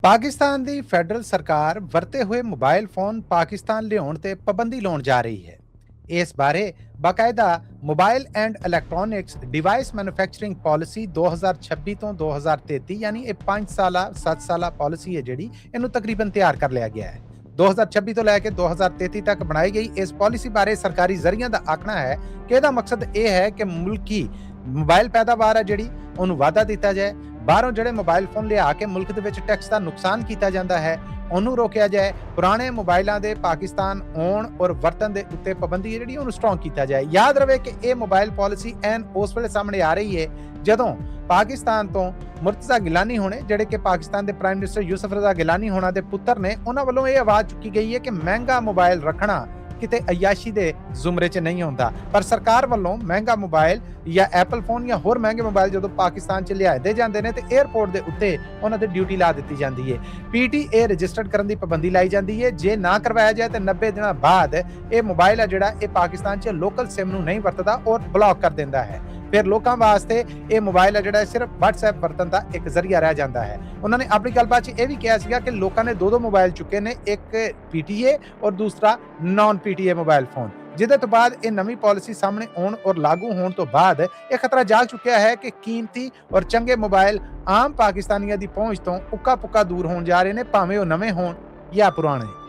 ਪਾਕਿਸਤਾਨ ਦੀ federal ਸਰਕਾਰ ਵਰਤੇ ਹੋਏ ਮੋਬਾਈਲ ਫੋਨ ਪਾਕਿਸਤਾਨ ਲਿਆਉਣ ਤੇ ਪਾਬੰਦੀ ਲਾਉਣ ਜਾ ਰਹੀ ਹੈ। ਇਸ ਬਾਰੇ ਬਾਕਾਇਦਾ mobile and electronics device manufacturing policy 2026 ਤੋਂ 2033 ਯਾਨੀ ਇਹ 5 ਸਾਲਾ 7 ਸਾਲਾ ਪਾਲਿਸੀ ਹੈ ਜਿਹੜੀ ਇਹਨੂੰ ਤਕਰੀਬਨ ਤਿਆਰ ਕਰ ਲਿਆ ਗਿਆ ਹੈ। 2026 ਤੋਂ ਲੈ ਕੇ 2033 ਤੱਕ ਬਣਾਈ ਗਈ ਇਸ ਪਾਲਿਸੀ ਬਾਰੇ ਸਰਕਾਰੀ ਜ਼ਰੀਆਂ ਦਾ ਆਖਣਾ ਹੈ ਕਿ ਇਹਦਾ ਮਕਸਦ ਇਹ ਹੈ ਕਿ ਮੁਲਕੀ ਮੋਬਾਈਲ ਪੈਦਾਵਾਰ ਹੈ ਜਿਹੜੀ ਉਹਨੂੰ ਵਾਧਾ ਦਿੱਤਾ ਜਾਏ। ਬਾਹਰੋਂ ਜਿਹੜੇ ਮੋਬਾਈਲ ਫੋਨ ਲਿਆ ਕੇ ਮੁਲਕ ਦੇ ਵਿੱਚ ਟੈਕਸ ਦਾ ਨੁਕਸਾਨ ਕੀਤਾ ਜਾਂਦਾ ਹੈ ਉਹਨੂੰ ਰੋਕਿਆ ਜਾਏ। ਪੁਰਾਣੇ ਮੋਬਾਈਲਾਂ ਦੇ ਪਾਕਿਸਤਾਨ ਆਉਣ ਔਰ ਵਰਤਣ ਦੇ ਉੱਤੇ ਪਾਬੰਦੀ ਜਿਹੜੀ ਉਹਨੂੰ ਸਟਰੋਂਗ ਕੀਤਾ ਜਾਏ। ਯਾਦ ਰਵੇ ਕਿ ਇਹ ਮੋਬਾਈਲ ਪਾਲਿਸੀ ਐਨ ਉਸ ਵੇਲੇ ਸਾਹਮਣੇ ਆ ਰਹੀ ਹੈ ਜਦੋਂ ਪਾਕਿਸਤਾਨ ਤੋਂ ਮੁਰਤਜ਼ਾ ਗਿਲਾਨੀ ਹੋਣੇ ਜਿਹੜੇ ਕਿ ਪਾਕਿਸਤਾਨ ਦੇ ਪ੍ਰਾਈਮ ਮਿਨਿਸਟਰ ਯੂਸਫ ਰਜ਼ਾ ਗਿਲਾਨੀ ਹੋਣਾ ਦੇ ਪੁੱਤਰ ਨੇ, ਉਹਨਾਂ ਵੱਲੋਂ ਇਹ ਆਵਾਜ਼ ਚੁੱਕੀ ਗਈ ਹੈ ਕਿ ਮਹਿੰਗਾ ਮੋਬਾਈਲ ਰੱਖਣਾ ਕਿਤੇ ਅਯਾਸ਼ੀ ਦੇ ਜ਼ੁਮਰੇ 'ਚ ਨਹੀਂ ਹੁੰਦਾ। ਪਰ ਸਰਕਾਰ ਵੱਲੋਂ ਮਹਿੰਗਾ ਮੋਬਾਈਲ ਜਾਂ ਐਪਲ ਫੋਨ ਜਾਂ ਹੋਰ ਮਹਿੰਗੇ ਮੋਬਾਈਲ ਜਦੋਂ ਪਾਕਿਸਤਾਨ 'ਚ ਲਿਆਏ ਜਾਂਦੇ ਨੇ ਤੇ 에ਅਰਪੋਰਟ ਦੇ ਉੱਤੇ ਉਹਨਾਂ ਤੇ ਡਿਊਟੀ ਲਾ ਦਿੱਤੀ ਜਾਂਦੀ ਹੈ। PTA ਰਜਿਸਟਰਡ ਕਰਨ ਦੀ ਪਾਬੰਦੀ ਲਾਈ ਜਾਂਦੀ ਹੈ। ਜੇ ਨਾ ਕਰਵਾਇਆ ਜਾਏ ਤਾਂ 90 ਦਿਨਾਂ ਬਾਅਦ ਇਹ ਮੋਬਾਈਲ ਆ ਜਿਹੜਾ ਇਹ ਪਾਕਿਸਤਾਨ 'ਚ ਲੋਕਲ ਸਿਮ ਨੂੰ ਨਹੀਂ ਵਰਤਦਾ ਔਰ ਬਲੌਕ ਕਰ ਦਿੰਦਾ ਹੈ। ਫਿਰ ਲੋਕਾਂ ਵਾਸਤੇ ਇਹ ਮੋਬਾਈਲ ਆ ਜਿਹੜਾ ਸਿਰਫ WhatsApp ਵਰਤਣ ਦਾ ਇੱਕ ਜ਼ਰੀਆ ਰਹਿ ਜਾਂਦਾ ਹੈ। ਉਹਨਾਂ ਨੇ ਆਪਣੀ ਗੱਲਬਾਤ 'ਚ ਇਹ ਵੀ ਕਿਹਾ ਸੀਗਾ ਕਿ ਲੋਕਾਂ ਨੇ ਦੋ ਮੋਬਾਈਲ ਚੁੱਕੇ ਨੇ, ਇੱਕ PTA ਔਰ ਦੂਸਰਾ ਨਾਨ PTA ਮੋਬਾਈਲ ਫੋਨ, ਜਿਹਦੇ ਤੋਂ ਬਾਅਦ ਇਹ ਨਵੀਂ ਪਾਲਿਸੀ ਸਾਹਮਣੇ ਆਉਣ ਔਰ ਲਾਗੂ ਹੋਣ ਤੋਂ ਬਾਅਦ ਇਹ ਖਤਰਾ ਜਾਗ ਚੁੱਕਿਆ ਹੈ ਕਿ ਕੀਮਤੀ ਔਰ ਚੰਗੇ ਮੋਬਾਈਲ ਆਮ ਪਾਕਿਸਤਾਨੀਆਂ ਦੀ ਪਹੁੰਚ ਤੋਂ ਉੱਕਾ ਪੁੱਕਾ ਦੂਰ ਹੋਣ ਜਾ ਰਹੇ ਨੇ, ਭਾਵੇਂ ਉਹ ਨਵੇਂ ਹੋਣ ਜਾਂ ਪੁਰਾਣੇ।